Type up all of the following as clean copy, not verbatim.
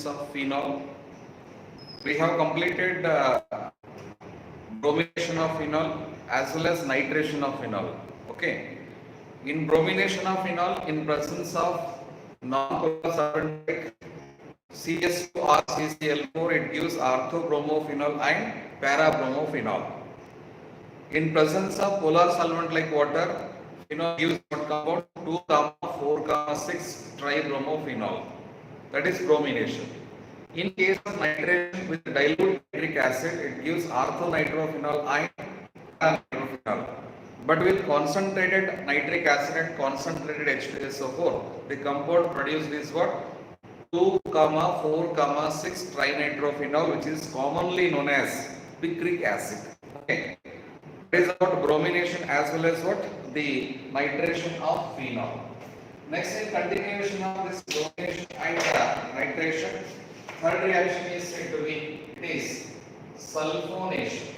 reactions of phenol. We have completed bromination of phenol as well as nitration of phenol. Okay. In bromination of phenol, in presence of non-polar solvent like CS2 or CCl4, it gives orthobromophenol and parabromophenol. In presence of polar solvent like water, phenol gives what compound 2, 4, 6 tribromophenol. That is bromination. In case of nitration with dilute nitric acid, it gives orthonitrophenol and paranitrophenol. But with concentrated nitric acid and concentrated H2SO4, the compound produced is what? 2, 4, 6 trinitrophenol, which is commonly known as picric acid. Okay. It is about bromination as well as what? The nitration of phenol. Next, in continuation of this bromination and nitration, third reaction is said to be, it is sulfonation.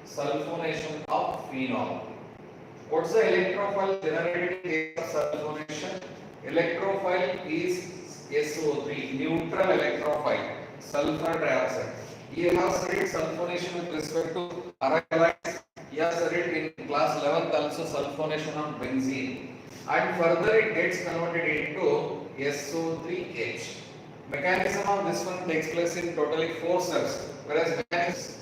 Sulfonation of phenol. What's the electrophile generated in case of sulfonation? Electrophile is SO3, neutral electrophile, sulfur dioxide. You have studied sulfonation with respect to arachidonics. You have studied in class 11th also sulfonation of benzene. And further it gets converted into SO3H. Mechanism of this one takes place in totally 4 steps. Whereas mechanism.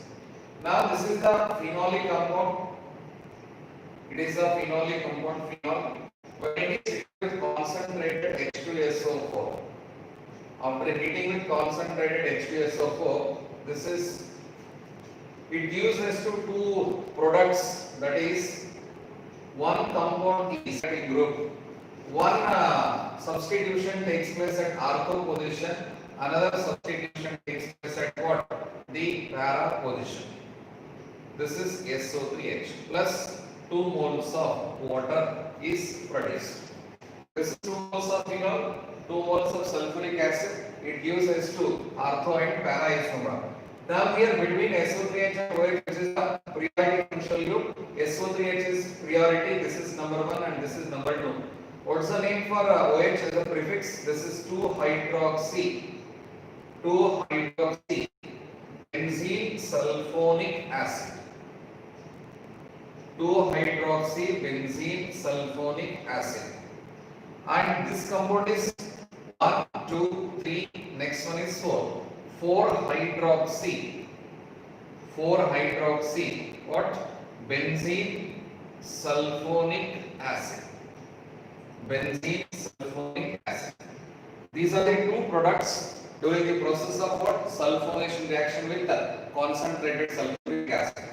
Now this is the phenolic compound. It is the phenolic compound phenol. When it is heated with concentrated H2SO4. After heating with concentrated H2SO4, it gives us to 2 products, that is one compound is at group. One substitution takes place at ortho position, another substitution takes place at what? The para position. This is SO3H plus 2 moles of water is produced. This is 2 moles of phenol, 2 moles of sulfuric acid. It gives us to ortho and para isomer. Now here between SO3H and OH, this is the priority functional group. SO3H is priority. This is number 1 and this is number 2. What's the name for OH as a prefix? This is 2-hydroxy. 2-hydroxy benzene sulfonic acid. 2-hydroxy benzene sulfonic acid. And this compound is 1, 2, 3. Next one is 4. 4-hydroxy. 4-hydroxy. What? Benzene sulfonic acid. Benzene sulfonic acid. These are the 2 products during the process of what? Sulfonation reaction with the concentrated sulfuric acid.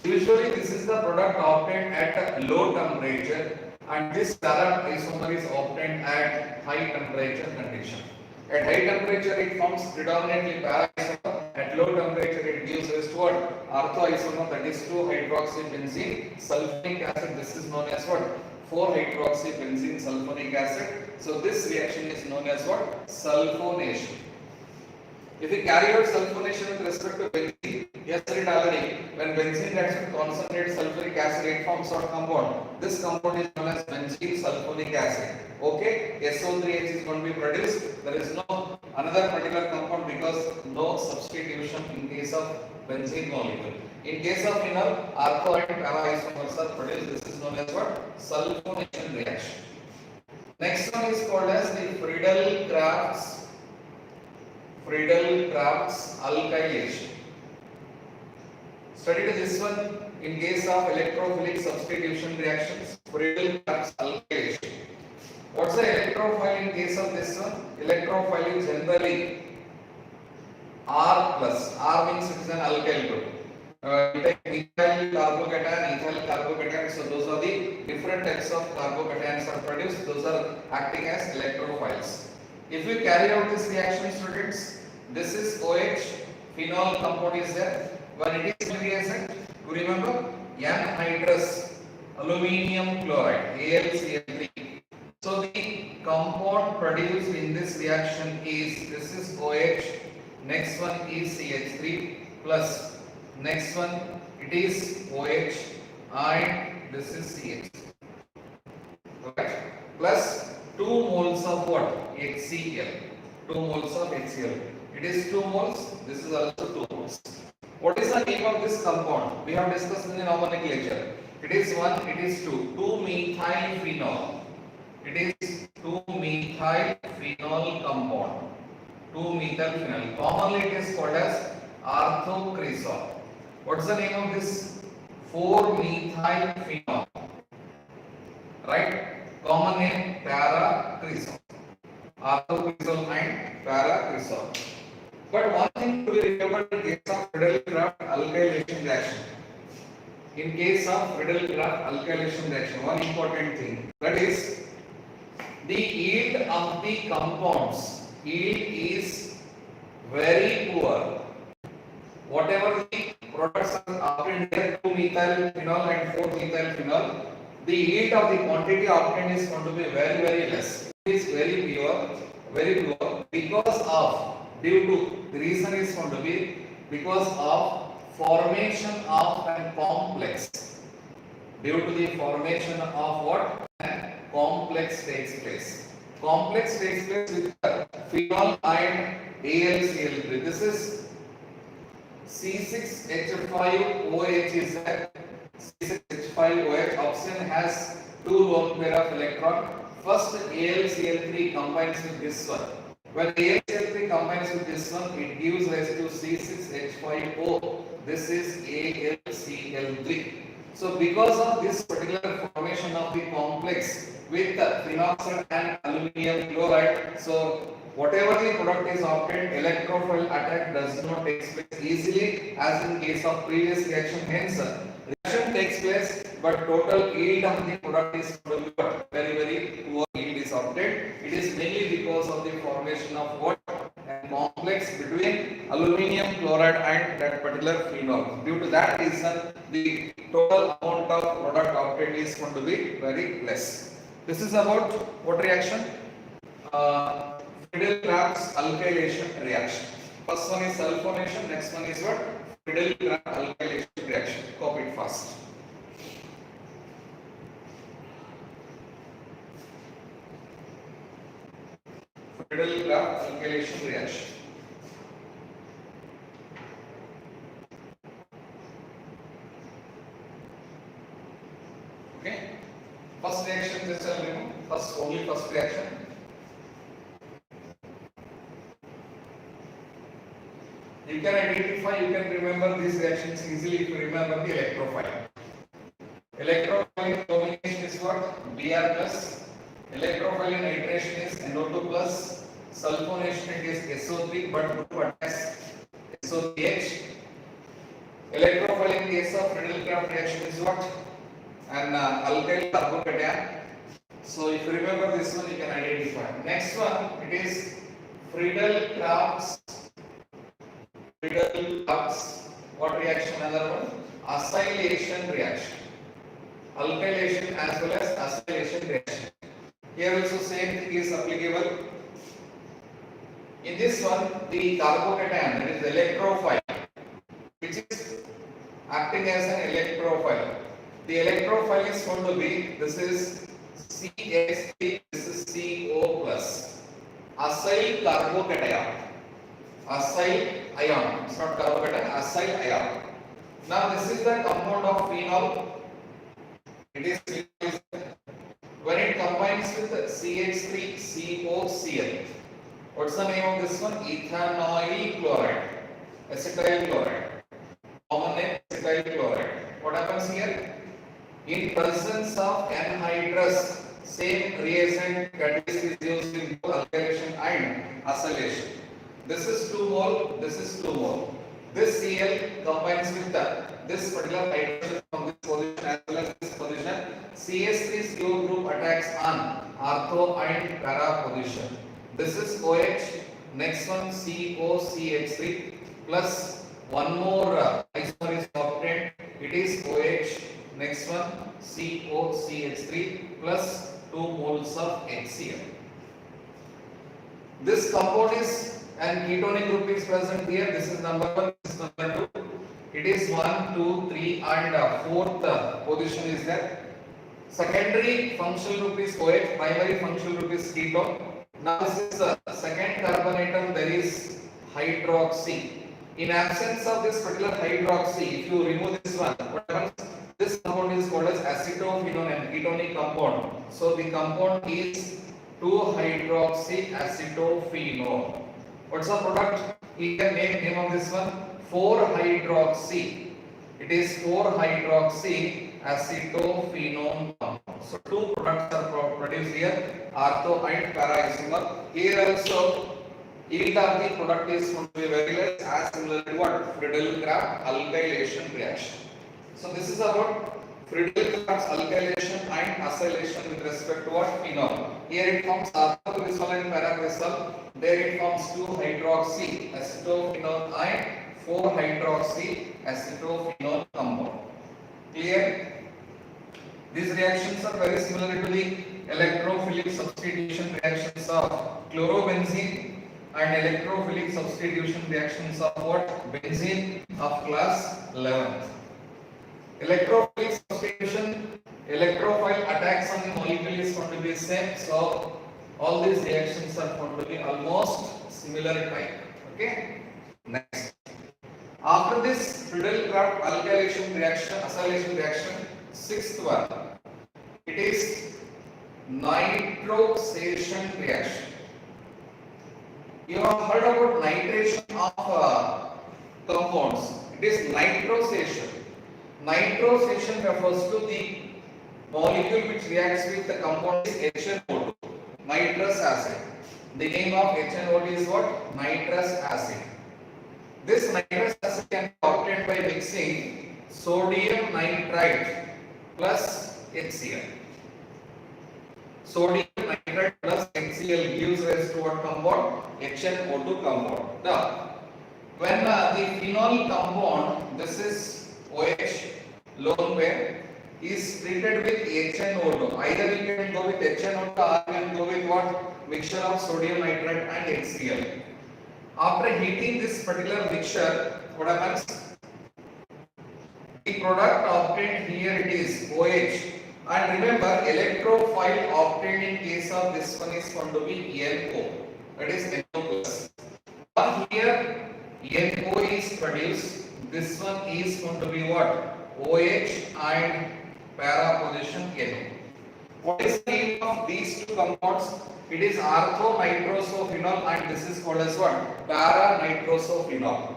Usually this is the product obtained at low temperature, and this para isomer is obtained at high temperature condition. At high temperature it forms predominantly para isomer. At low temperature it gives us what? Ortho isomer, that is 2-hydroxybenzene sulfonic acid. This is known as what? 4-hydroxybenzene sulfonic acid. So this reaction is known as what? Sulfonation. If we carry out sulfonation with respect to benzene, yes, said already, when benzene reacts with concentrated sulfuric acid, it forms what compound? This compound is known as benzene sulfonic acid. Okay, SO3H is going to be produced. There is no another particular compound because no substitution in case of benzene molecule. In case of phenol, ortho and para isomers are produced. This is known as what? Sulfonation reaction. Next one is called as the Friedel-Crafts alkylation. Studied this one in case of electrophilic substitution reactions. Friedel-Crafts alkylation. What's the electrophile in case of this one? Electrophile is generally R plus. R means it is an alkyl group. Ethyl carbocation. So those are the different types of carbocations are produced. Those are acting as electrophiles. If we carry out this reaction, students, this is OH, phenol compound is there. When it is reactant, you remember anhydrous aluminium chloride, AlCl3. So the compound produced in this reaction is, this is OH, next one is CH3 plus, next one it is OH and this is CH. Right? Plus 2 moles of what? HCl. 2 moles of HCl. It is 2 moles, this is also 2 moles. What is the name of this compound? We have discussed in the nomenclature. It is 1, it is 2. 2-methyl phenol. It is 2-methyl phenol compound. 2-methyl phenol. Commonly it is called as orthocresol. What's the name of this? 4-methyl phenol. Right? Common name paracresol. Orthocresol and paracresol. But one thing to be remembered in case of Friedel-Crafts alkylation reaction. In case of Friedel-Crafts alkylation reaction, one important thing, that is the yield of the compounds. Yield is very poor. Whatever the products are obtained here, 2-methyl phenol and 4-methyl phenol, the yield of the quantity obtained is going to be very, very less. It is very poor because of, due to, the reason is going to be because of formation of a complex. Due to the formation of what? A complex takes place. Complex takes place with phenol and AlCl3. This is C6H5OH is a C6H5OH. Oxygen has 2 lone pair of electron. First AlCl3 combines with this one. When AlCl3 combines with this one, it gives rise to C6H5O. This is AlCl3. So because of this particular formation of the complex with phenoxide and aluminum chloride, so whatever the product is obtained, electrophile attack does not take place easily as in case of previous reaction. Hence, reaction takes place, but total yield of the product is very, very poor yield is obtained. It is mainly because of the formation of what? A complex between aluminum chloride and that particular phenol. Due to that reason, the total amount of product obtained is going to be very less. This is about what reaction? Friedel-Crafts alkylation reaction. First one is sulfonation, next one is what? Friedel-Crafts alkylation reaction. Copy it fast. Friedel-Crafts alkylation reaction. Okay. First reaction, just I'll remove. Only first reaction. You can identify, you can remember these reactions easily if you remember the electrophile. Electrophile domination is what? Br plus. Electrophile nitration is NO2 plus. Sulfonation it is SO3 but group attacks SO3H. Electrophile in case of Friedel-Crafts reaction is what? An alkyl carbocation. So if you remember this one, you can identify. Next one, it is Friedel-Crafts. What reaction? Another one, acylation reaction. Alkylation as well as acylation reaction. Here also same thing is applicable. In this one, the carbocation, that is electrophile, which is acting as an electrophile. The electrophile is going to be, this is CH3, this is CO plus. Acyl carbocation. Acyl ion. It's not carbocation, acyl ion. Now this is the compound of phenol. It is when it combines with CH3COCl. What's the name of this one? Ethanoyl chloride. Acetyl chloride. Common name acetyl chloride. What happens here? In presence of anhydrous, same reagent catalyst is used in both alkylation and acylation. This is 2 mole, this is 2 mole. This Cl combines with this particular hydrogen from this position as well as this position. CH3CO group attacks on ortho and para position. This is OH, next one COCH3 plus one more isomer is obtained. It is OH, next one COCH3 plus 2 moles of HCl. This compound is and ketonic group is present here. This is number 1, this is number 2. It is 1, 2, 3 and 4th position is there. Secondary functional group is OH, primary functional group is ketone. Now this is the second carbon atom, there is hydroxy. In absence of this particular hydroxy, if you remove this one, what happens? This compound is called as acetophenone and ketonic compound. So the compound is 2-hydroxy acetophenone. What's the product? Here name of this one 4-hydroxy. It is 4-hydroxy acetophenone compound. So two products are produced here, ortho and para isomer. Here also yield of the product is going to be very less as similar to what? Friedel-Crafts alkylation reaction. So this is about Friedel-Crafts alkylation and acylation with respect to what? Phenol. Here it forms orthocresol and paracresol. There it forms 2-hydroxy acetophenone and 4-hydroxy acetophenone compound. Clear? These reactions are very similar to the electrophilic substitution reactions of chlorobenzene and electrophilic substitution reactions of what? Benzene of class 11th. Electrophilic substitution, electrophile attacks on the molecule is going to be same. So all these reactions are going to be almost similar type. Okay. Next. After this Friedel-Crafts alkylation reaction, acylation reaction, sixth one, it is nitrosation reaction. You have heard about nitration of compounds. It is nitrosation. Nitrosation refers to the molecule which reacts with the compound HNO2, nitrous acid. The name of HNO2 is what? Nitrous acid. This nitrous acid can be obtained by mixing sodium nitrite plus HCl. Sodium nitrite plus HCl gives rise to what compound? HNO2 compound. Now, when the phenol compound, this is OH, lone pair, is treated with HNO2. Either we can go with HNO2 or we can go with what? Mixture of sodium nitrite and HCl. After heating this particular mixture, what happens? The product obtained here it is OH. And remember, electrophile obtained in case of this one is going to be NO. That is NO plus. But here NO is produced. This one is going to be what? OH and para position NO. What is the name of these two compounds? It is orthonitrophenol and this is called as what? Para-nitrophenol.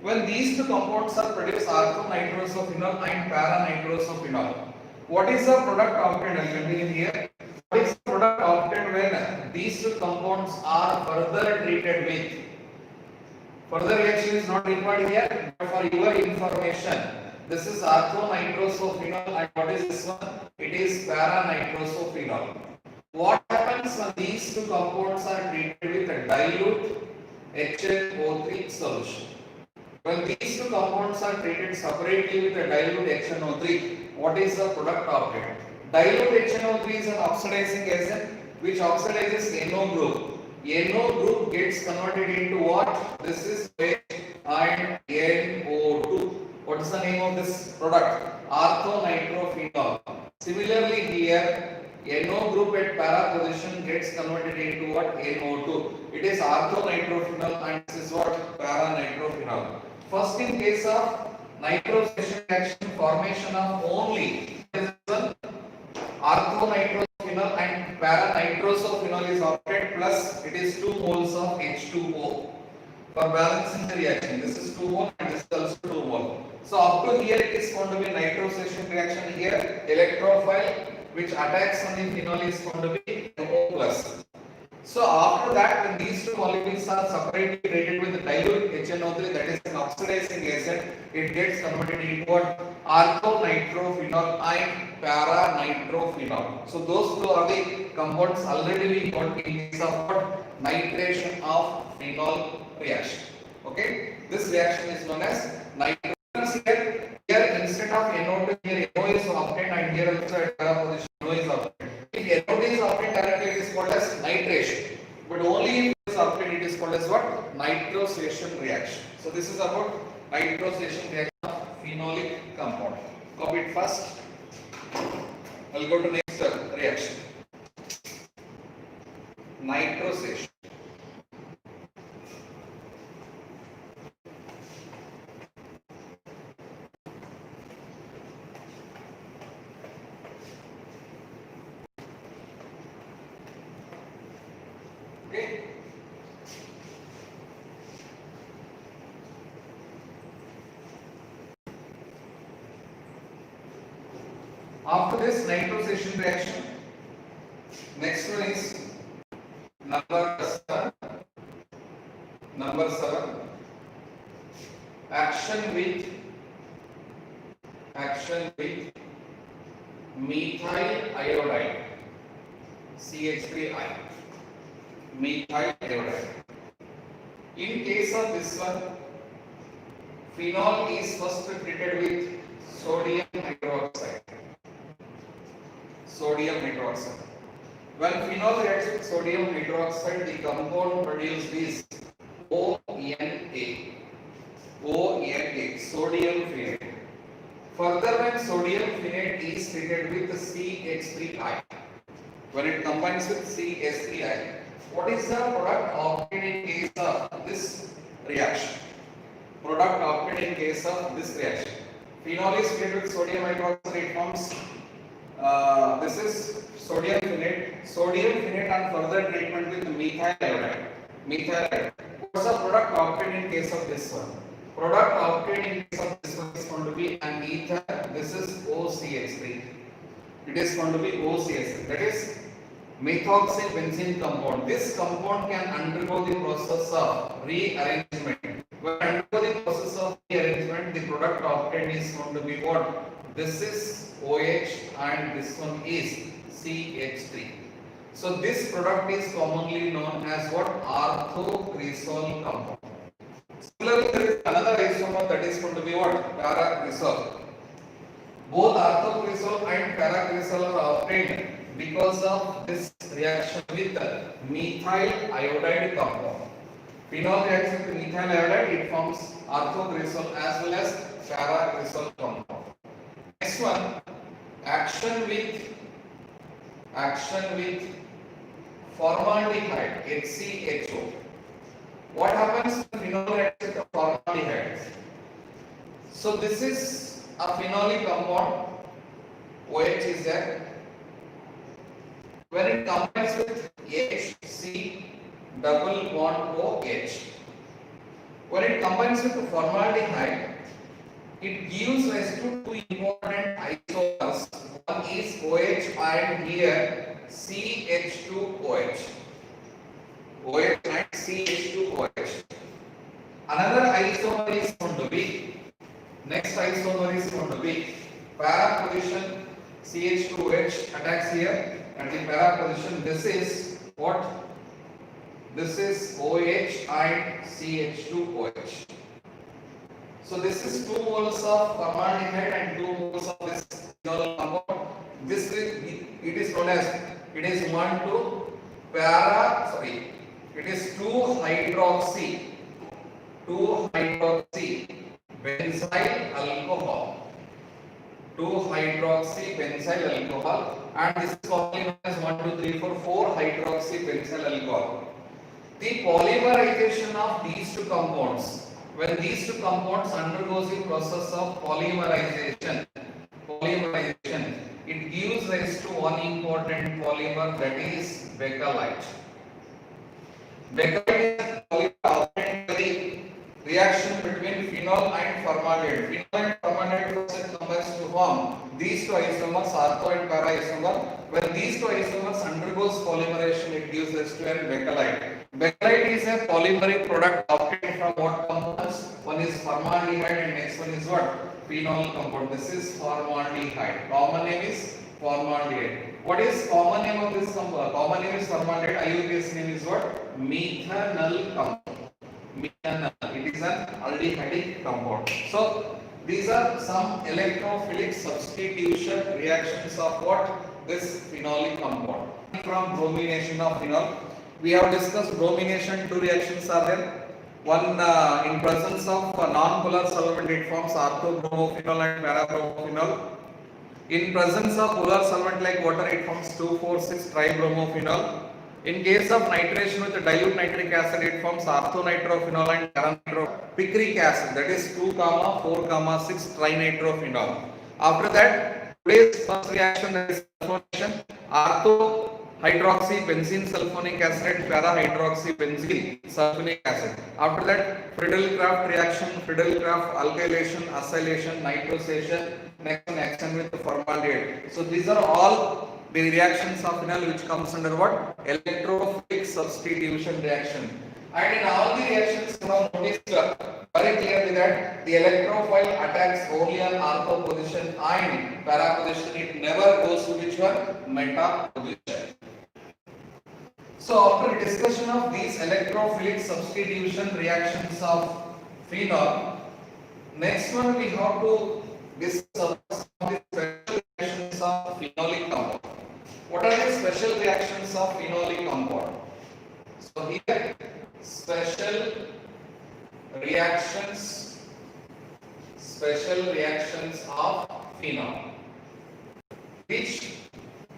When these two compounds are produced, orthonitrophenol and para-nitrophenol, what is the product obtained? I will continue here. What is the product obtained when these two compounds are further treated with? Further reaction is not required here, but for your information, this is orthonitrophenol and what is this one? It is para-nitrophenol. What happens when these two compounds are treated with a dilute HNO3 solution? When these two compounds are treated separately with a dilute HNO3, what is the product obtained? Dilute HNO3 is an oxidizing agent which oxidizes NO group. NO group gets converted into what? This is OH and NO2. What is the name of this product? Orthonitrophenol. Similarly here, NO group at para position gets converted into what? NO2. It is orthonitrophenol and this is what? Para-nitrophenol. First, in case of nitrosation reaction, formation of only orthonitrophenol and para-nitrophenol is obtained plus it is 2 moles of H2O. For balancing the reaction, this is 2 mole and this is also 2 mole. So up to here it is going to be nitrosation reaction. Here electrophile which attacks on the phenol is going to be O plus. So after that, when these two molecules are separately treated with dilute HNO3, that is an oxidizing agent, it gets converted into what? Orthonitrophenol and para-nitrophenol. So those two are the compounds already we got in case of what? Nitration of phenol reaction. Okay, this reaction is known as nitration. Here instead of NO2, here NO is obtained and here also at para position NO is obtained. If NO2 is obtained directly, it is called as nitration. But only if it is obtained, it is called as what? Nitrosation reaction. So this is about nitrosation reaction of phenolic compound. Copy it first. I'll go to next reaction. nitrosation. Okay. After this nitrosation reaction, next one is number 7. Number 7. Action with methyl iodide, CH3I. Methyl iodide. In case of this one, phenol is first treated with sodium hydroxide. Sodium hydroxide. When phenol reacts with sodium hydroxide, the compound produced is ONA. ONA, sodium phenate. Further, when sodium phenate is treated with CH3I, when it combines with CH3I, what is the product obtained in case of this reaction? Product obtained in case of this reaction. Phenol is treated with sodium hydroxide, it forms this is sodium phenate. Sodium phenate on further treatment with methyl iodide. Methyl iodide. What's the product obtained in case of this one? Product obtained in case of this one is going to be an ether. This is OCH3. It is going to be OCH3. That is methoxybenzene compound. This compound can undergo the process of rearrangement. When undergo the process of rearrangement, the product obtained is going to be what? This is OH and this one is CH3. So this product is commonly known as what? Orthocresol compound. Similarly, there is another isomer that is going to be what? Paracresol. Both orthocresol and paracresol are obtained because of this reaction with methyl iodide compound. Phenol reacts with methyl iodide, it forms orthocresol as well as paracresol compound. Next one, action with formaldehyde, HCHO. What happens when phenol reacts with formaldehyde? So this is a phenolic compound, OH is there. When it combines with HC double bond OH, when it combines with formaldehyde, it gives rise to two important isomers. One is OH and here CH2OH. OH and CH2OH. Another isomer is going to be, next isomer is going to be para position CH2OH attacks here at the para position. This is what? This is OH and CH2OH. So this is 2 moles of formaldehyde and 2 moles of this phenol compound. This is, it is known as, it is 1 to para, sorry, it is 2-hydroxy benzyl alcohol. 2-hydroxy benzyl alcohol, and this is commonly known as 1, 2, 3, 4, 4-hydroxy benzyl alcohol. The polymerization of these two compounds, when these two compounds undergoes the process of polymerization, it gives rise to one important polymer, that is bakelite. Bakelite is a polymer obtained by the reaction between phenol and formaldehyde. Phenol and formaldehyde first combines to form these two isomers, ortho and para isomer. When these two isomers undergoes polymerization, it gives rise to an bakelite. Bakelite is a polymeric product obtained from what compounds? One is formaldehyde and next one is what? Phenol compound. This is formaldehyde. Common name is formaldehyde. What is common name of this compound? Common name is formaldehyde. IUPAC name is what? Methanol compound. Methanol. It is an aldehydic compound. So these are some electrophilic substitution reactions of what? This phenolic compound. From bromination of phenol, we have discussed bromination. Two reactions are there. One in presence of non-polar solvent, it forms orthobromophenol and parabromophenol. In presence of polar solvent like water, it forms 2,4,6 tribromophenol. In case of nitration with dilute nitric acid, it forms orthonitrophenol and picric acid, that is 2, 4, 6 trinitrophenol. After that, today's first reaction, that is sulfonation, orthohydroxybenzene sulfonic acid and parahydroxybenzene sulfonic acid. After that, Friedel-Crafts reaction, Friedel-Crafts alkylation, acylation, nitrosation, next one action with formaldehyde. So these are all the reactions of phenol which comes under what? Electrophilic substitution reaction. And in all the reactions, you have noticed very clearly that the electrophile attacks only on ortho position and para position. It never goes to which one? Meta position. So after discussion of these electrophilic substitution reactions of phenol, next one we have to discuss the special reactions of phenolic compound. What are the special reactions of phenolic compound? So here special reactions of phenol. Which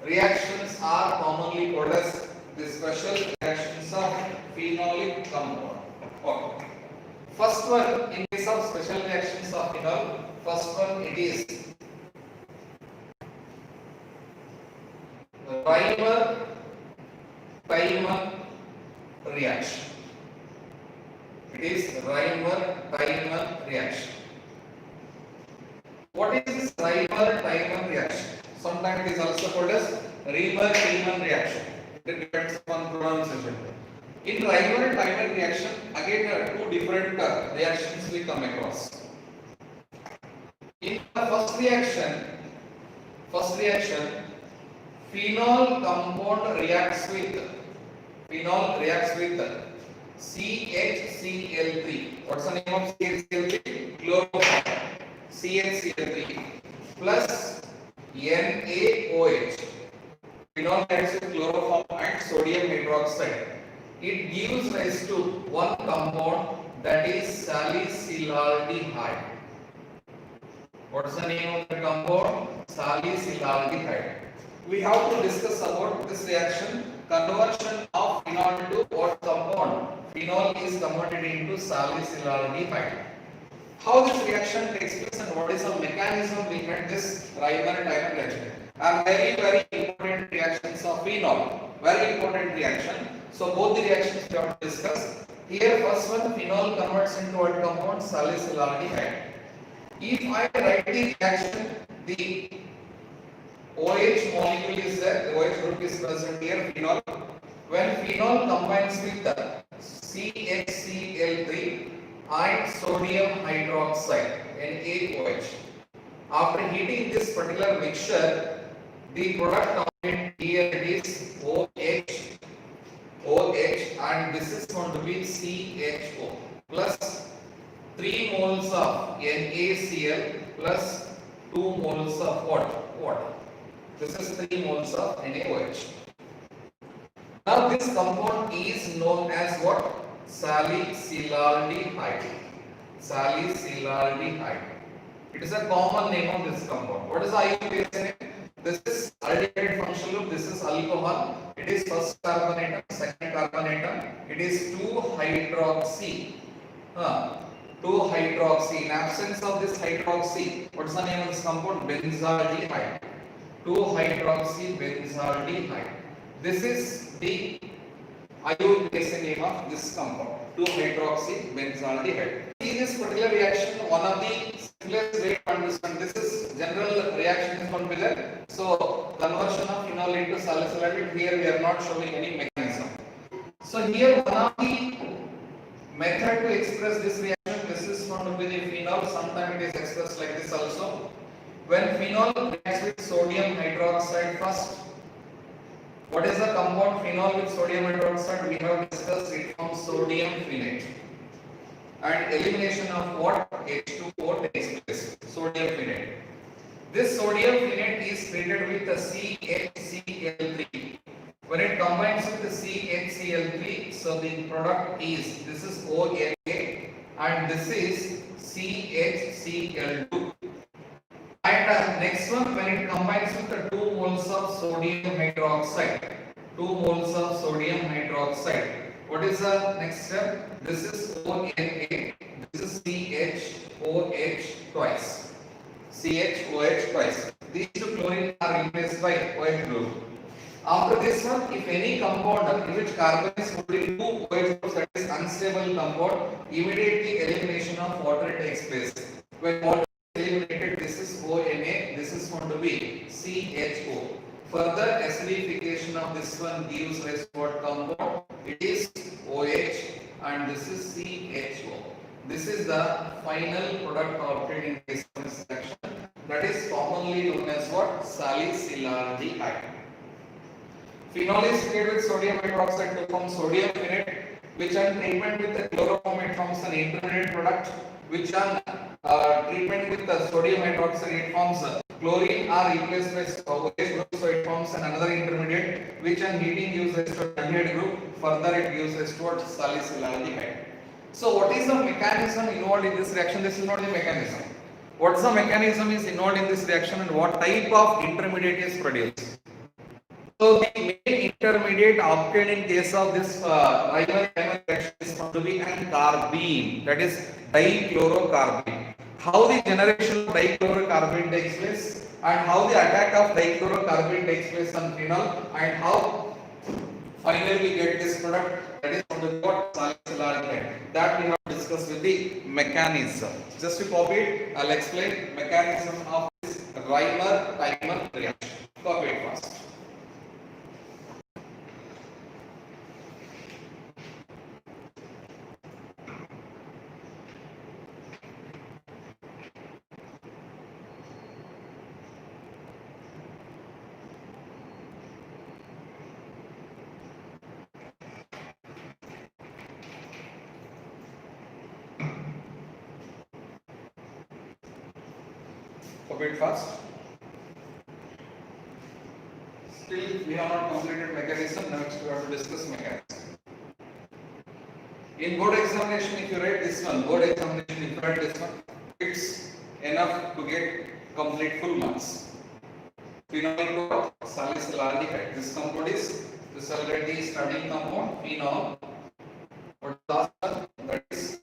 reactions are commonly called as the special reactions of phenolic compound? Okay. First one, in case of special reactions of phenol, first one it is Reimer-Tiemann reaction. It is Reimer-Tiemann reaction. What is this Reimer-Tiemann reaction? Sometimes it is also called as Reimer-Tiemann reaction. It depends upon pronunciation. In Reimer-Tiemann reaction, again two different reactions we come across. In the first reaction, phenol compound reacts with CHCl3. What's the name of CHCl3? Chloroform. CHCl3 plus NaOH. Phenol reacts with chloroform and sodium hydroxide. It gives rise to one compound, that is salicylaldehyde. What's the name of the compound? Salicylaldehyde. We have to discuss about this reaction. Conversion of phenol to what compound? Phenol is converted into salicylaldehyde. How this reaction takes place and what is the mechanism behind this Reimer-Tiemann reaction are very important reactions of phenol. Very important reaction. So both the reactions we have to discuss. Here first one, phenol converts into what compound? Salicylaldehyde. If I write the reaction, the OH molecule is there, the OH group is present here, phenol. When phenol combines with the CHCl3 and sodium hydroxide, NaOH, after heating this particular mixture, the product of it here is OH and this is going to be CHO plus 3 moles of NaCl plus 2 moles of water. This is 3 moles of NaOH. Now this compound is known as what? Salicylaldehyde. Salicylaldehyde. It is a common name of this compound. What is the IUPAC name? This is aldehyde functional group. This is alcohol. It is first carbon atom, second carbon atom. It is 2-hydroxy. 2-hydroxy. In absence of this hydroxy, what is the name of this compound? Benzaldehyde. 2-hydroxy benzaldehyde. This is the IUPAC name of this compound, 2-hydroxy benzaldehyde. In this particular reaction, one of the simplest way to understand this is general reaction is going to be there. So conversion of phenol into salicylaldehyde. Here we are not showing any mechanism. So here one of the method to express this reaction, this is going to be the phenol. Sometimes it is expressed like this also. When phenol reacts with sodium hydroxide first, what is the compound phenol with sodium hydroxide? We have discussed it from sodium phenate. And elimination of what? H2O takes place. Sodium phenate. This sodium phenate is treated with the CHCl3. When it combines with the CHCl3, so the product is, this is ONA and this is CHCl2. And next one, when it combines with the 2 moles of sodium hydroxide, 2 moles of sodium hydroxide. What is the next step? This is ONA, this is CHOH twice. CHOH twice. These two chlorine are replaced by OH group. After this one, if any compound in which carbon is put in 2 OH groups, that is unstable compound, immediately elimination of water takes place. When water is eliminated, this is ONA, this is going to be CHO. Further acidification of this one gives rise to what compound? It is OH and this is CHO. This is the final product obtained in this reaction. That is commonly known as what? Salicylaldehyde. Phenol is treated with sodium hydroxide to form sodium phenate, which on treatment with the chloroform it forms an intermediate product, which on treatment with the sodium hydroxide it forms chlorine are replaced by OH group, so it forms another intermediate, which on heating gives rise to aldehyde group. Further, it gives rise to what? Salicylaldehyde. So, what is the mechanism involved in this reaction? This is not the mechanism. What's the mechanism is involved in this reaction and what type of intermediate is produced? So the main intermediate obtained in case of this primary reaction is found to be an carbene, that is dichlorocarbene. How the generation of dichlorocarbene takes place and how the attack of dichlorocarbene takes place on phenol and how finally we get this product, that is found to be what? Salicylaldehyde. That we have discussed with the mechanism. Just to copy it, I'll explain mechanism of this Reimer-Teimer reaction. Copy it first. Copy it fast. Still, we have not completed mechanism. Next, we have to discuss mechanism. In board examination, if you write this one, board examination, if you write this one, it's enough to get complete full marks. Phenol salicylaldehyde. This compound is this already studying compound phenol. What last one? That is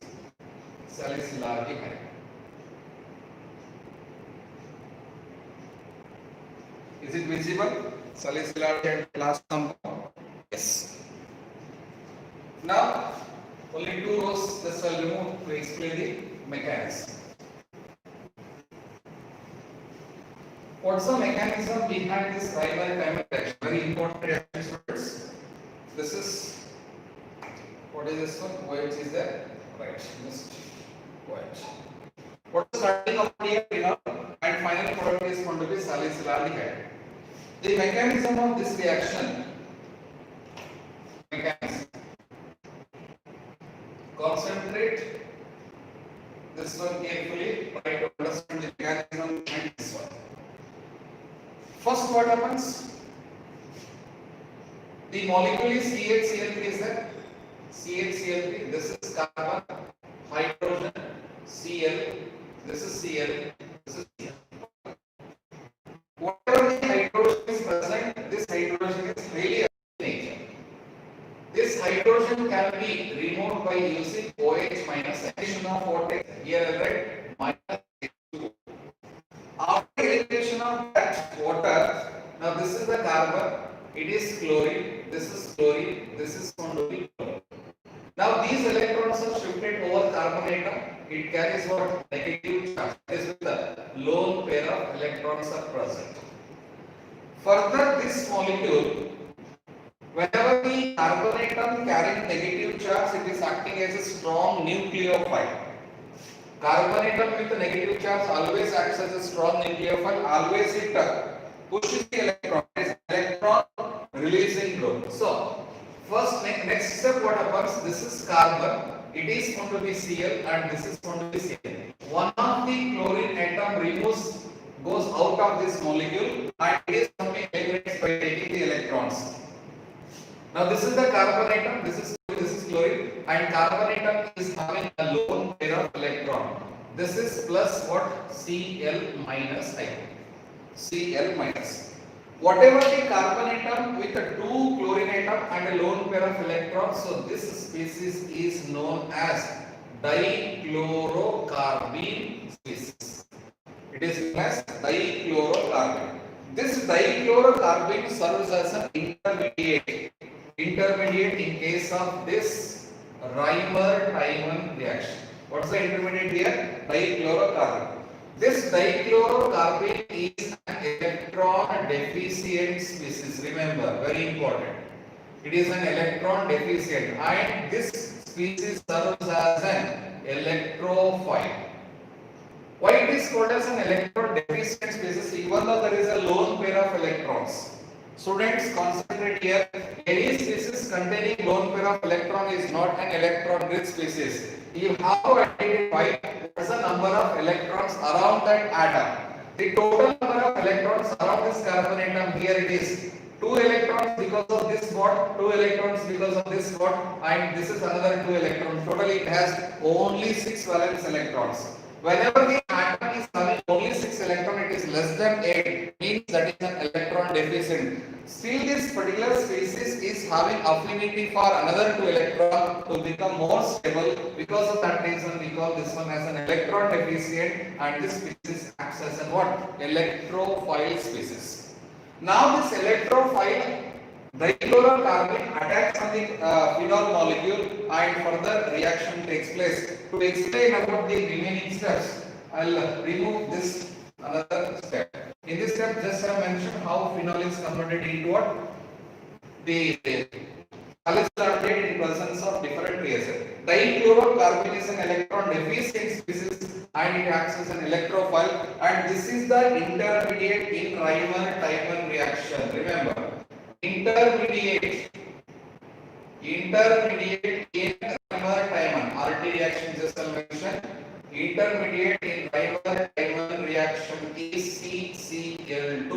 salicylaldehyde. Is it visible? Salicylaldehyde last compound. Yes. Now, only 2 rows. This I'll remove to explain the mechanism. What's the mechanism behind this Reimer-Teimer reaction? Very important reaction, students. This is what is this one? OH is there, right? Just OH. What is starting of here? And final product is going to be salicylaldehyde. The mechanism of this reaction. Concentrate this one carefully. Try to understand the mechanism behind this one. First, what happens? The molecule is CHCl3 is there. CHCl3. This is carbon, hydrogen, Cl. This is Cl. This is Cl. Whatever the hydrogen is present, this hydrogen is highly acidic nature. This hydrogen can be removed by using OH minus addition of water. Here I write minus H2O. After elimination of that water, now this is the carbon, it is chlorine, this is chlorine, this is going to be chlorine. Now these electrons are shifted over carbon atom, it carries what? Negative charge. That is with the lone pair of electrons are present. Further, this molecule, whenever the carbon atom carrying negative charge, it is acting as a strong nucleophile. Carbon atom with a negative charge always acts as a strong nucleophile. Always it pushes the electron. It is electron releasing group. So, first next step what happens? This is carbon. It is going to be Cl and this is going to be Cl. One of the chlorine atom goes out of this molecule and it is going to be eliminated by taking the electrons. Now this is the carbon atom, this is chlorine, and carbon atom is having a lone pair of electron. This is plus what? Cl minus I. Cl minus. Whatever the carbon atom with a 2 chlorine atom and a lone pair of electrons, so this species is known as dichlorocarbene species. It is known as dichlorocarbene. This dichlorocarbene serves as an intermediate in case of this Reimer-Tiemann reaction. What's the intermediate here? Dichlorocarbene. This dichlorocarbene is an electron deficient species. Remember, very important. It is an electron deficient, and this species serves as an electrophile. Why it is called as an electron deficient species? Even though there is a lone pair of electrons. Students, concentrate here. Any species containing lone pair of electron is not an electron rich species. You have to identify what's the number of electrons around that atom. The total number of electrons around this carbon atom, here it is 2 electrons because of this bond, 2 electrons because of this bond, and this is another 2 electrons. Totally it has only 6 valence electrons. Whenever the atom is having only 6 electrons, it is less than 8, means that is an electron deficient. Still, this particular species is having affinity for another 2 electrons to become more stable. Because of that reason, we call this one as an electron deficient, and this species acts as an what? Electrophile species. Now, this electrophile dichlorocarbene attacks on the phenol molecule, and further reaction takes place. To explain about the remaining steps, I'll remove this another step. In this step, just I mentioned how phenol is converted into what? The salicylic in presence of different reactions. Dichlorocarbene is an electron deficient species, and it acts as an electrophile, and this is the intermediate in Reimer-Tiemann reaction. Remember, intermediate in Reimer-Tiemann RT reaction, just I mentioned. Intermediate in Reimer-Tiemann reaction is CCl2.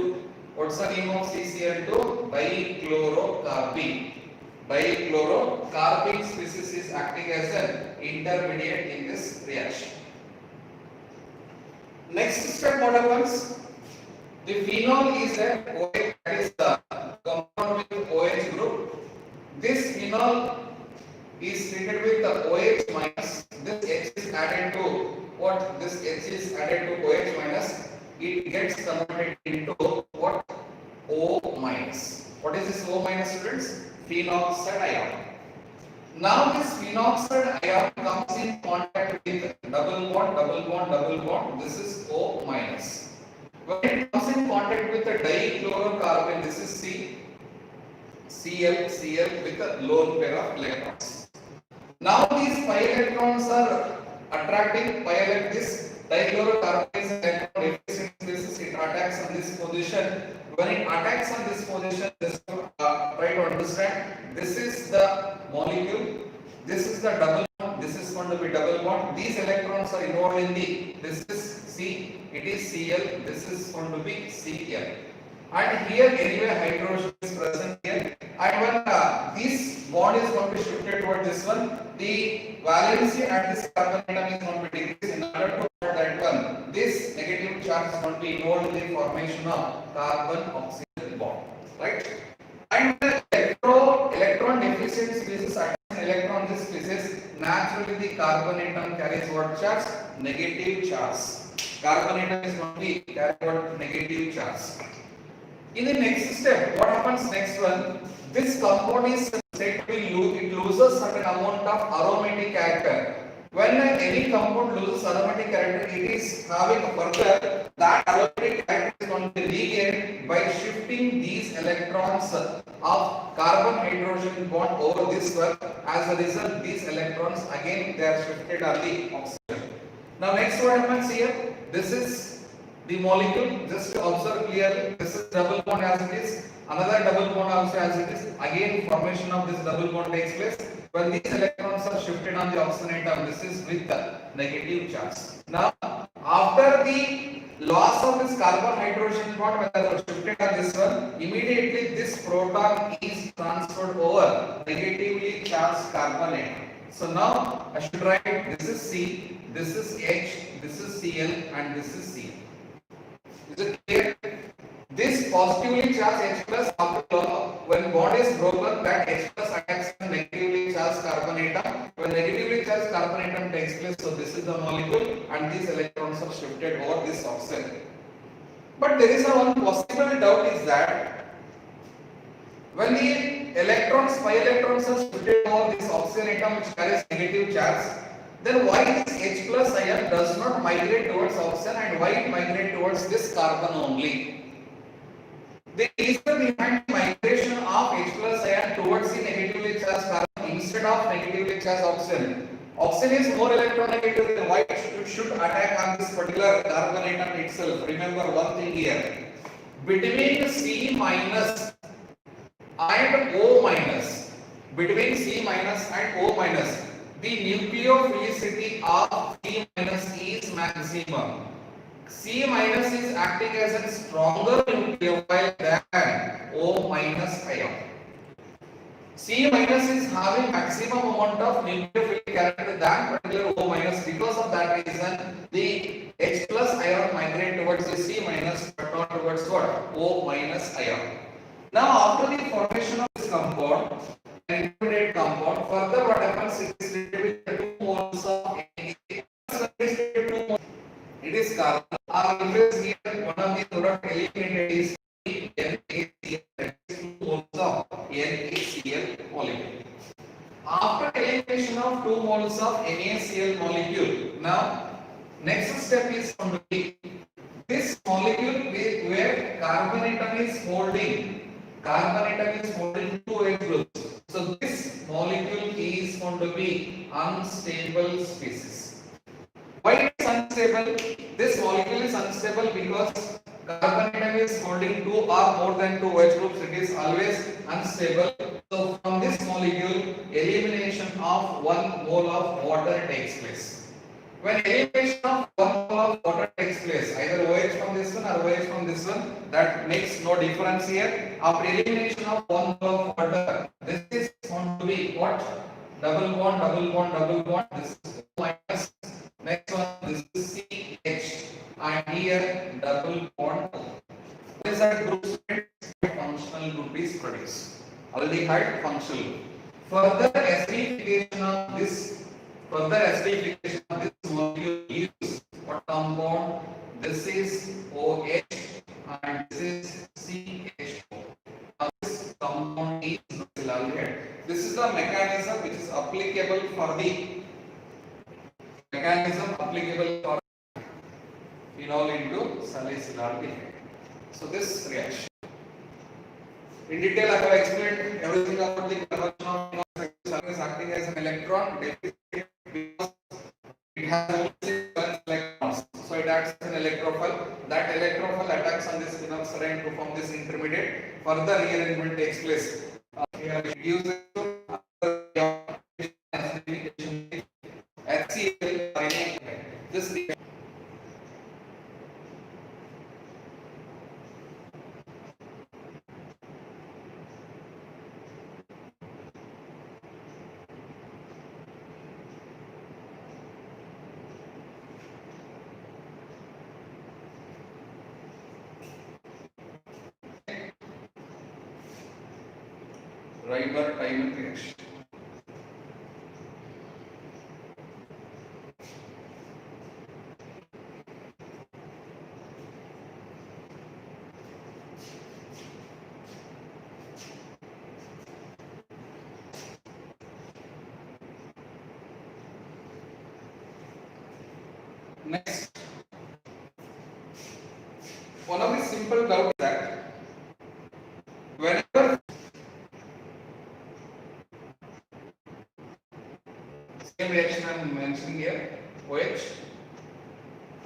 What's the name of CCl2? Dichlorocarbene. Dichlorocarbene species is acting as an intermediate in this reaction. Next step, what happens? The phenol is an OH, that is the compound with OH group. This phenol is treated with the OH minus. This H is added to what? This H is added to OH minus. It gets converted into what? O minus. What is this O minus, students? Phenoxide ion. Now this phenoxide ion comes in contact with double bond, double bond, double bond. This is O minus. When it comes in contact with the dichlorocarbene, this is Cl with a lone pair of electrons. Now these pi electrons are attracting this dichlorocarbene is an electron deficient species. It attacks on this position. When it attacks on this position, this try to understand. This is the molecule. This is the double bond. This is going to be double bond. These electrons are involved in the. This is C. It is Cl. This is going to be Cl. And here anyway hydrogen is present here. And when this bond is going to be shifted toward this one, the valency at this carbon atom is going to be decreased. In order to avoid that one, this negative charge is going to be involved in the formation of carbon oxygen bond, right? And the electron deficient species attacks an electron this species, naturally the carbon atom carries what charge? Negative charge. Carbon atom is going to be carry what? Negative charge. In the next step, what happens next one? This compound is said to be it loses certain amount of aromatic character. When any compound loses aromatic character, it is having a further that aromatic character is going to be regained by shifting these electrons of carbon hydrogen bond over this one. As a result, these electrons again they are shifted on the oxygen. Now next what happens here? This is the molecule. Just to observe clearly, this is double bond as it is, another double bond also as it is. Again formation of this double bond takes place. When these electrons are shifted on the oxygen atom, this is with the negative charge. Now after the loss of this carbon hydrogen bond, when they are shifted on this one, immediately this proton is transferred over negatively charged carbon atom. So now I should write this is C, this is H, this is Cl, and this is Cl. Is it clear? This is positively charged H plus after when bond is broken, that H plus attacks the negatively charged carbon atom. When negatively charged carbon atom takes place, so this is the molecule and these electrons are shifted over this oxygen. But there is a one possible doubt is that when the electrons, pi electrons are shifted over this oxygen atom which carries negative charge, then why this H plus ion does not migrate towards oxygen and why it migrate towards this carbon only? The reason behind migration of H plus ion towards the negatively charged carbon instead of negatively charged oxygen. Oxygen is more electronegative, then why it should attack on this particular carbon atom itself? Remember one thing here. Between C minus and O minus, between C minus and O minus, the nucleophilicity of C minus is maximum. C minus is acting as a stronger nucleophile than O minus ion. C minus is having maximum amount of nucleophilic character than particular O minus. Because of that reason, the H plus ion migrate towards the C minus but not towards what? O minus ion. Now after the formation of this compound, an intermediate compound, further what happens is with 2 moles of it is carbon. Our interest here, one of the product eliminated is NaCl, that is 2 moles of NaCl molecule. After elimination of 2 moles of NaCl molecule, now next step is going to be this molecule where carbon atom is holding 2 H groups. So this molecule is going to be unstable species. Why it is unstable? This molecule is unstable because carbon atom is holding 2 or more than 2 H groups. It is always unstable. So from this molecule, elimination of 1 mole of water takes place. When elimination of 1 mole of water takes place, either OH from this one or OH from this one, that makes no difference here. After elimination of 1 mole of water, this is going to be what? Double bond, double bond, double bond. This is minus. Next one, this is CH, and here double bond. What is that group? Functional group is produced. Aldehyde functional. Further acidification of this molecule is what compound? This is OH and this is CHO. Now this compound is aldehyde. This is the mechanism which is applicable for phenol into salicylaldehyde. So this reaction. In detail, I have explained everything about the conversion of phenol is acting as an electron because it has only 7 electrons. So it acts as an electrophile. That electrophile attacks on this phenol serine to form this intermediate. Further rearrangement takes place. Here it gives HCl. This Reiber-Tiemann reaction. Next, one of the simple doubts that whenever same reaction I am mentioning here, OH,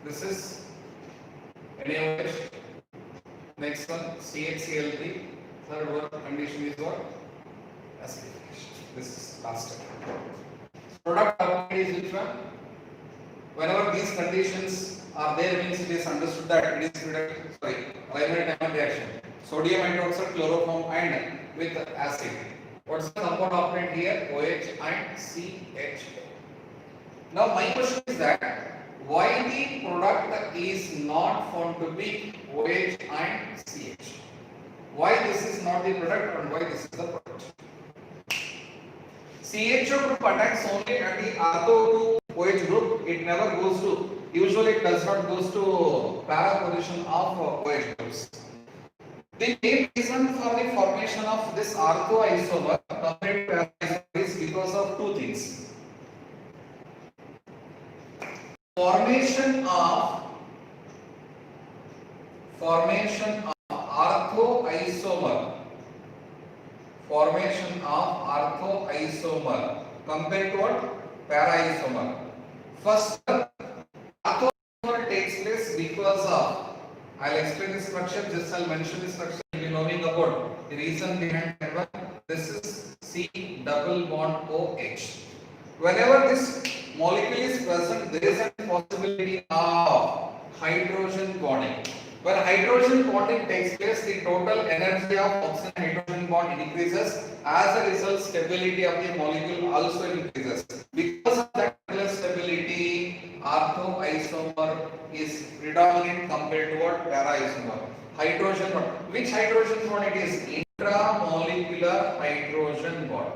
this is NaOH, next one CHCl3, third one condition is what? Acidification. This is last step. Product of is which one? Whenever these conditions are there, means it is understood that it is Reiber-Tiemann reaction. Sodium hydroxide, chloroform, and with acid. What's the compound obtained here? OH and CHO. Now my question is that why the product is not found to be OH and CH? Why this is not the product and why this is the product. CHO group attacks only at the ortho to OH group. It never goes to, usually it does not goes to para position of OH groups. The main reason for the formation of this ortho isomer compared to para isomer is because of two things. Formation of orthoisomer, formation of orthoisomer compared to what? Para-isomer. First, orthoisomer takes place because of, I'll explain the structure, just I'll mention the structure, you'll be knowing about the reason behind that. This is C double bond OH. Whenever this molecule is present, there is a possibility of hydrogen bonding. When hydrogen bonding takes place, the total energy of oxygen hydrogen bond increases. As a result, stability of the molecule also increases. Because of that stability, orthoisomer is predominant compared to what? Para-isomer. Hydrogen bond. Which hydrogen bond it is? Intramolecular hydrogen bond.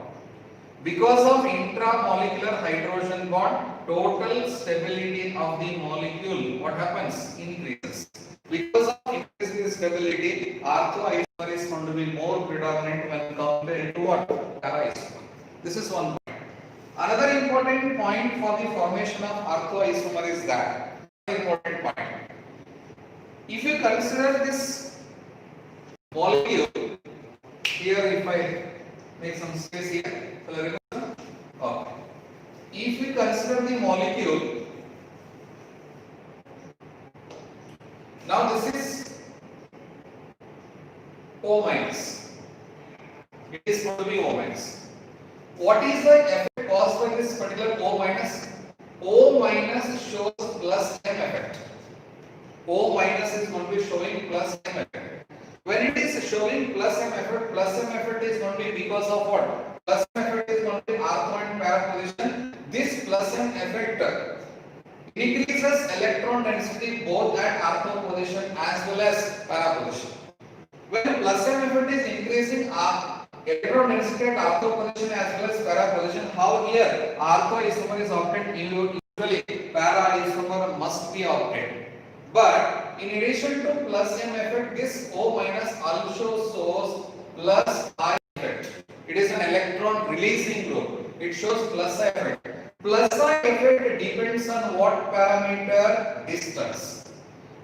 Because of intramolecular hydrogen bond, total stability of the molecule, what happens? Increases. Because of increasing stability, orthoisomer is going to be more predominant when compared to what? Para-isomer. This is one point. Another important point for the formation of orthoisomer is that, important point. If you consider this molecule, here if I make some space here, okay. If we consider the molecule, now this is O minus. It is going to be O minus. What is the effect caused by this particular O minus? O minus shows plus M effect. O minus is going to be showing plus M effect. When it is showing plus M effect is going to be because of what? Plus M effect is going to be ortho and para position. This plus M effect increases electron density both at ortho position as well as para position. When plus M effect is increasing electron density at ortho position as well as para position, how here ortho isomer is obtained? Usually para isomer must be obtained. But in addition to plus M effect, this O minus also shows plus I effect. It is an electron releasing group. It shows plus I effect. Plus I effect depends on what parameter? Distance.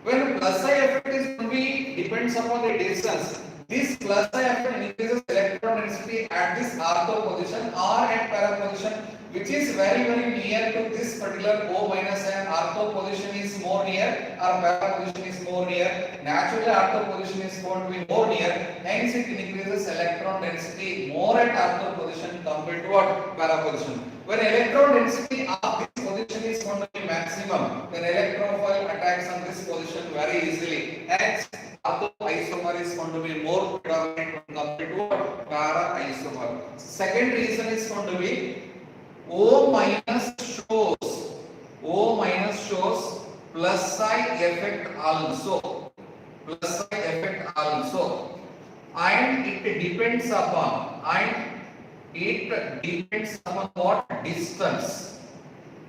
When plus I effect is going to be depends upon the distance, this plus I effect increases electron density at this ortho position or at para position, which is very near to this particular O minus, and ortho position is more near or para position is more near. Naturally, ortho position is going to be more near, hence it increases electron density more at ortho position compared to what? Para position. When electron density of this position is going to be maximum, then electrophile attacks on this position very easily. Hence, orthoisomer is going to be more predominant compared to para isomer. Second reason is going to be O minus shows plus I effect also. Plus I effect also. And it depends upon what? Distance.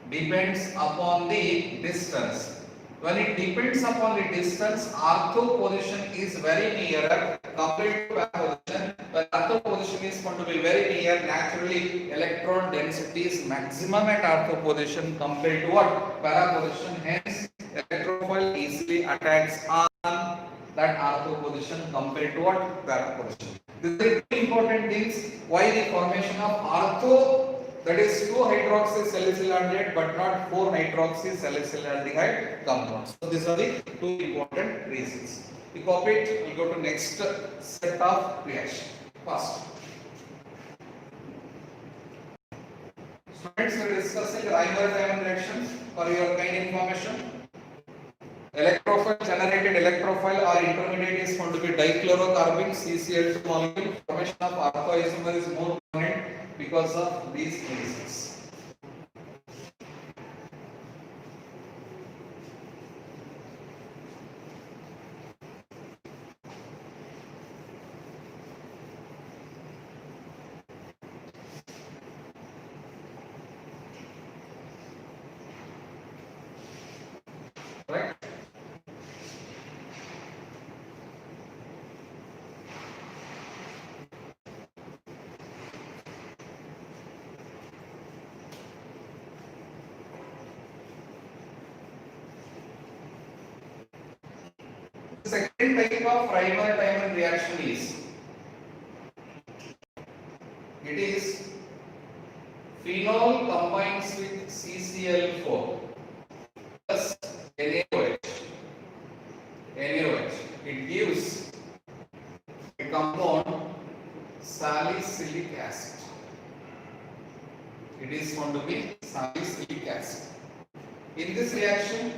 Depends upon the distance. When it depends upon the distance, ortho position is very nearer compared to para position. When ortho position is going to be very near, naturally electron density is maximum at ortho position compared to what? Para position. Hence, electrophile easily attacks on that ortho position compared to what? Para position. These are two important things why the formation of ortho, that is 2-hydroxysalicylaldehyde but not 4-hydroxysalicylaldehyde compounds. So these are the two important reasons. We copy it, we'll go to next set of reaction. First, students, we are discussing Reimer-Diamond reactions for your kind information. Electrophile, generated electrophile or intermediate is going to be dichlorocarbon CCl2 molecule. Formation of orthoisomer is more prominent because of these reasons. The second type of Reimer-Tiemann reaction is, it is phenol combines with CCl4 plus NaOH. It gives a compound salicylic acid. It is found to be salicylic acid. In this reaction,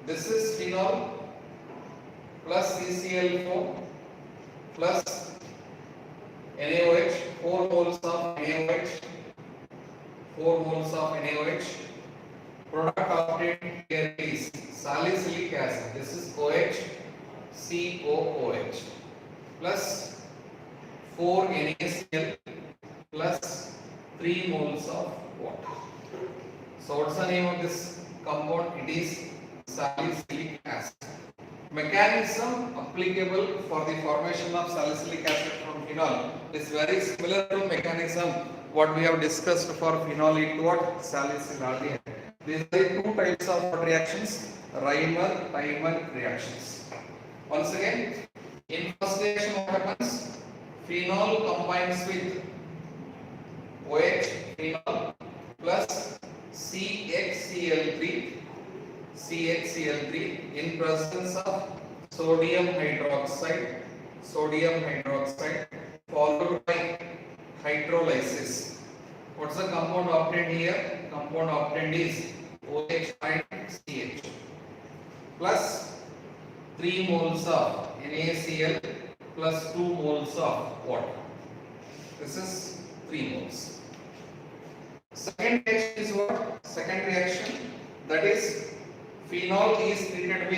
this is phenol plus CCl4 plus NaOH, 4 moles of NaOH, 4 moles of NaOH. Product obtained here is salicylic acid. This is OH, COOH plus 4 NaCl plus 3 moles of water. So what's the name of this compound? It is salicylic acid. Mechanism applicable for the formation of salicylic acid from phenol is very similar to mechanism what we have discussed for phenol into what? Salicylaldehyde. These are the two types of reactions, Reimer-Tiemann reactions. Once again, in first reaction what happens? Phenol combines with OH, phenol plus CHCl3 in presence of sodium hydroxide followed by hydrolysis. What's the compound obtained here? Compound obtained is OH and CH plus 3 moles of NaCl plus 2 moles of water. This is 3 moles. Second reaction is what? Second reaction, that is phenol is treated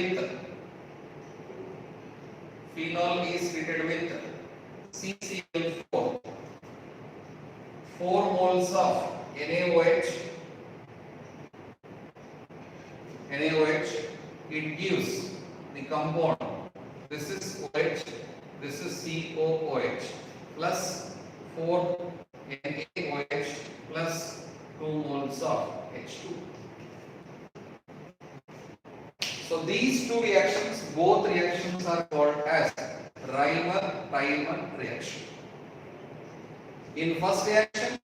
with CCl4, 4 moles of NaOH, it gives the compound, this is OH, this is COOH plus 4 NaOH plus 2 moles of H2. So these two reactions, both reactions are called as Reimer-Tiemann reaction. In first reaction,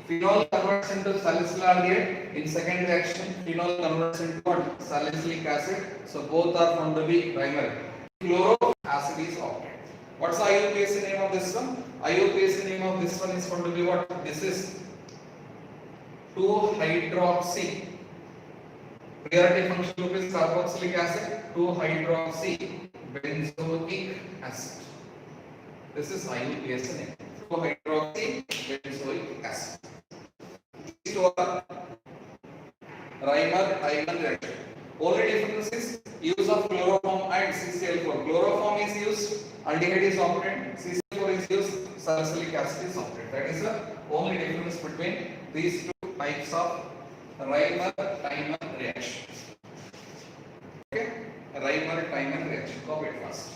phenol converts into salicylaldehyde. In second reaction, phenol converts into what? Salicylic acid. So both are found to be Reimer. Chloro acid is obtained. What's the IUPAC name of this one? IUPAC name of this one is found to be what? This is 2-hydroxy. Priority function group is carboxylic acid, 2-hydroxy benzoic acid. This is IUPAC name. 2-hydroxy benzoic acid. These two are Reimer-Tiemann reaction. Only difference is use of chloroform and CCl4. Chloroform is used, aldehyde is obtained. CCl4 is used, salicylic acid is obtained. That is the only difference between these two types of Reimer-Tiemann reaction. Okay, Reimer-Tiemann reaction. Copy it fast.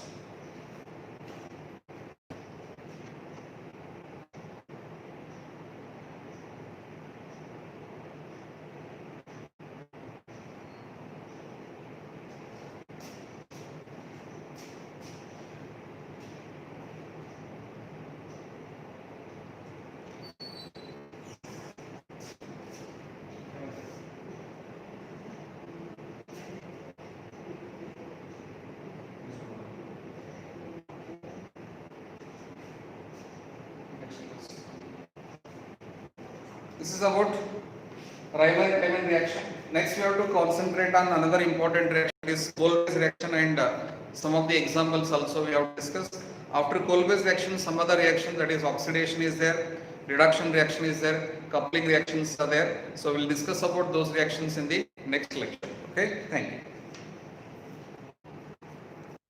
This is about Reimer-Tiemann reaction. Next we have to concentrate on another important reaction, is Kolbe's reaction, and some of the examples also we have discussed. After Kolbe's reaction, some other reaction, that is oxidation is there, reduction reaction is there, coupling reactions are there. So we will discuss about those reactions in the next lecture. Okay, thank you.